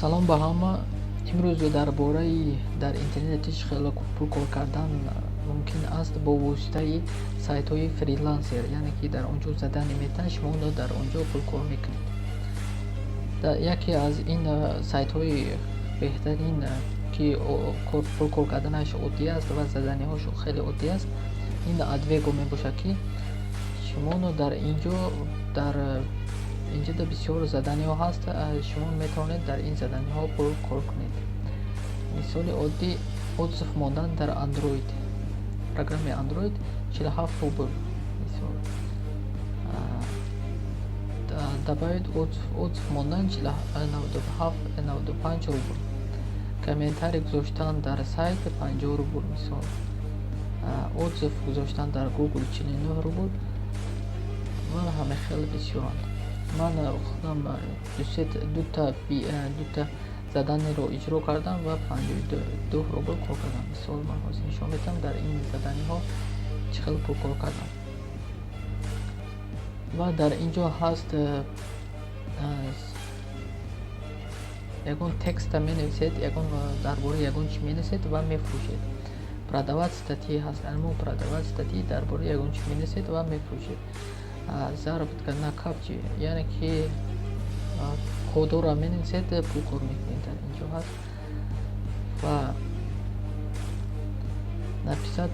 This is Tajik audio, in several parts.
Салом ба ҳама. Имрӯз дар бораи дар интернете чӣ хеле пул кор кардан мумкин аст бо воситаи сайтҳои фрилансер, яъне ки дар онҷо задане метаҳед, шумо дар онҷо пул кор мекунед. Яке аз ин сайтҳои беҳтарин ки пул кор карданаш оддӣ аст ва заданиҳош хеле оддӣ аст, ин Advego мебошад, ки шумо дар инҷода бисёр заданиҳо ҳаст, шумо метавонед дар ин заданиҳо пул кор кунед. Мисоли оддӣ, отзыв мондан дар Android, программи Android 47 рубл. Мисол добавить отзыв мондан 97-95 рубл. Комментарий гузоштан дар сайт 50 рубл. Мисол отзыв гузоштан дар Google 49 рубл. ва ҳама хеле бисёранд. Ман худам дута заданеро иҷро кардам ва 52 рубл кор кардам. Мисол ман ҳозир нишон медиҳам дар ин заданиҳо чӣ хеле пул кор кардам. Ва дар инҷо ҳаст ягон текста менависед, дар бораи ягон чӣ менависед ва мефурӯшед. Продавать статьи ҳаст, продавать статьи дар бораи ягон чӣ менависед ва мефурӯшед. Заработка на капчи, яъне ки кодора менависед, пул кор мекунед. Дар инҷо ҳаст ва написад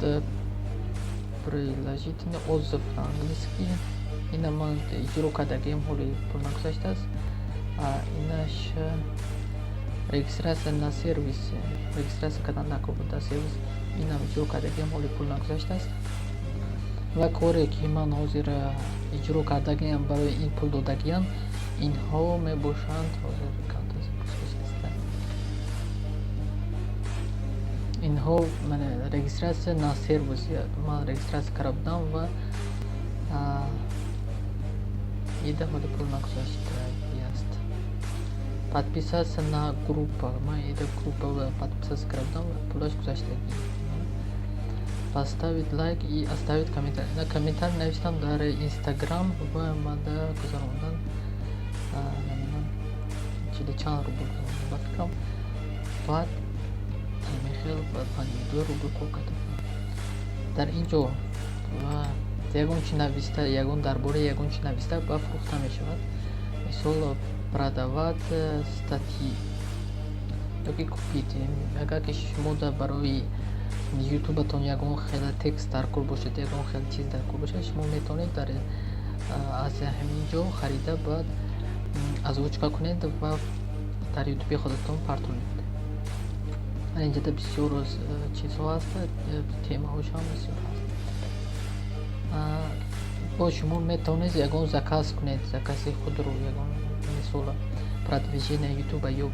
приложительный отзыв на английский. Ина ман иҷро кардагиам, ҳоли пул нагузаштааст. Инаш регистрация на сервис, регистрация кардан накарда сервис, инам иҷро кардагиам, ҳоли пул нагузаштааст. ва коре ки ман ҳозир иҷро кардагиам, барои ин пул додагиам, инҳо мебошанд. ҳозир инҳо регистрация на сервис, ман регистрация карда будам ва ида ҳоли пул нагузаштааст. Подписаться на группа, ман ида группа подписаться карда будам ва пулаш гузаштааст. Поставить лайк и оставить комментарий. На комментарий навиштам дар Instagram ва мада гузарондан 40 рубл ба фикрам. Баъд мехел ба 52 рубл кор кардам. Дар инҷо ва ягон чӣ нависта, дар бораи ягон чӣ нависта ба фурӯхта мешавад. Мисол продавать статьи ёки купить. Агар ки шумо барои ютубатон ягон хеле текст дар кор бошад, ягон хеле чиз дар кор бошад, шумо метавонед аз ҳамин ҷо харида баъд озвучка кунед ва дар ютуби худатон партонед. Инҷода бисёр чизҳо ҳаст, темаҳош ҳам бисёр ҳаст. бо шумо метавонед ягон заказ кунед, закази худро, ягон мисол продвижение ютуба ё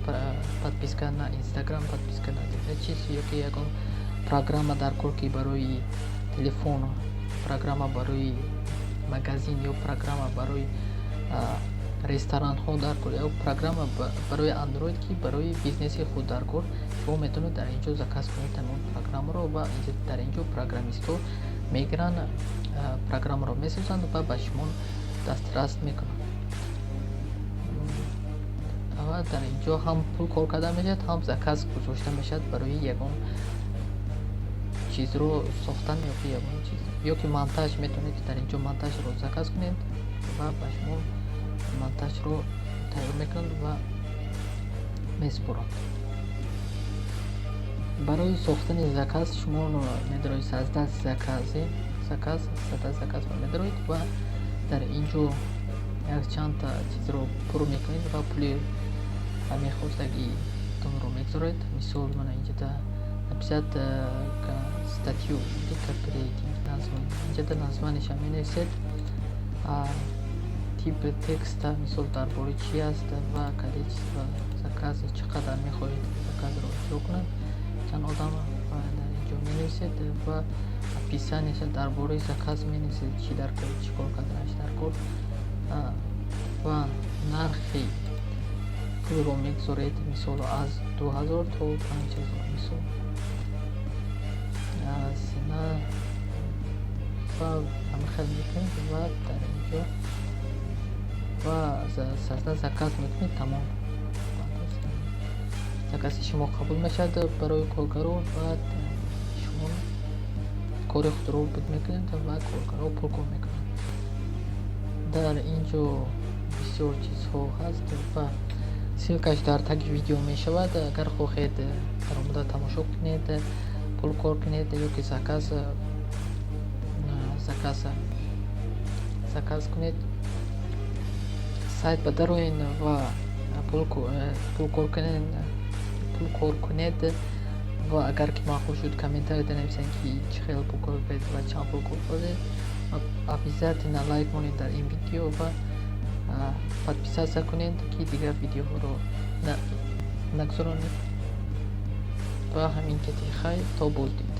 подписка на Instagram, подписка на чиз, ёки ягон программа дар кор, ки барои телефон, программа барои магазин ё программа барои ресторанҳо дар кор, ё программа барои Android, ки барои бизнеси худ дар кор. Шумо метавонед дар инҷо заказ кунед тамом программаро ва дар инҷо программистҳо мегиранд, программаро месозанд ва ба шумо дастрас мекунанд. ва дар инҷо ҳам пул кор карда мешавад, ҳам заказ гузошта мешавад барои ягон чизро сохтан ёки ягон чиз, ёки монтаж. Метавонед дар инҷо монтажро заказ кунед ва ба шумо монтажро тайёр мекунанд ва месупоранд. барои сохтани заказ шумо медароед создать заказ медароед ва дар инҷо якчанд чизро пур мекунед ва пули мехостагитонро мегузоред. Мисол мана инҷода написад статью инҷода названиша менависед, типи текста, мисол дар бораи чӣ аст ва количество закази чӣ қадар мехоҳед заказро иҷро кунад, чанд одам, ва дар инҷо менависед ва описаниеша дар бораи заказ менависед, чӣ дар кор, чӣ кор карданаш дар кор ва нархи пулро мегузоред. Мисол аз 2000 то 5000, мисол сина ва ҳама хел мекунед ва дар инҷо ва созда заказ мекунед. Тамом. закаси шумо қабул мешавад барои коргаро ва шумо кори худро буд мекунед ва коргаро пул мекунад. дар ин ҷо бисёр чизҳо ҳаст ва силкаш дар таги видео мешавад. Агар хоҳед баромада тамошо кунед, пул кор кунед ё ки заказ кунед, сайт ба дароен ва пул кор кунед. ва агар ки маъқул шуд комментарияда нависед ки чӣ хел пул кор кардед ва чанд пул кор кардед. обязательно лайк монед дар ин видео ва подписация кунед ки дигар видеоҳоро нагзаронед. ва ҳамин кати хайр, то боздид.